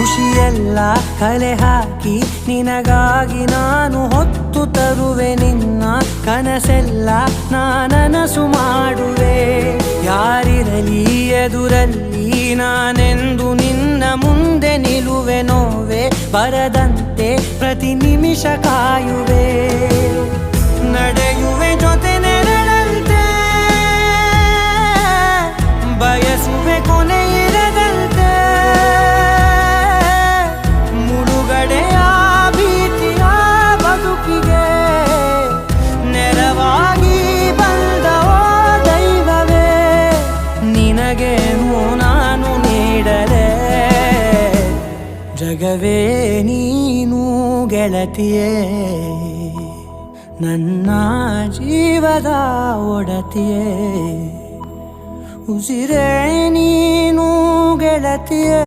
ಖುಷಿಯೆಲ್ಲ ಕಲೆ ಹಾಕಿ ನಿನಗಾಗಿ ನಾನು ಹೊತ್ತು ತರುವೆ ನಿನ್ನ ಕನಸೆಲ್ಲ ನಾನನಸು ಮಾಡುವೆ ಯಾರಿರಲಿ ಎದುರಲ್ಲಿ ನಾನೆಂದು ನಿನ್ನ ಮುಂದೆ ನಿಲ್ಲುವೆ ನೋವೆ ಬರದಂತೆ ಪ್ರತಿ ನಿಮಿಷ ಕಾಯುವೆ ನಡೆಯುವೆ ಜೊತೆ ನೆರಳಂತೆ ಬಯಸುವೆ ಕೊನೆ ಇರದಂತೆ ಮುಳುಗಡೆಯ ಭೀತಿಯ ಬದುಕಿಗೆ ನೆರವಾಗಿ ಬಂದವೋ ದೈವವೇ ನಿನಗೇನು ನಾನು ನೀಡಲೆ ಜಗವೇ ನೀನು ಗೆಳತಿಯೇ ನನ್ನ ಜೀವದ ಒಡತಿಯೇ ಉಸಿರೇ ನೀನು ಗೆಳತಿಯೇ.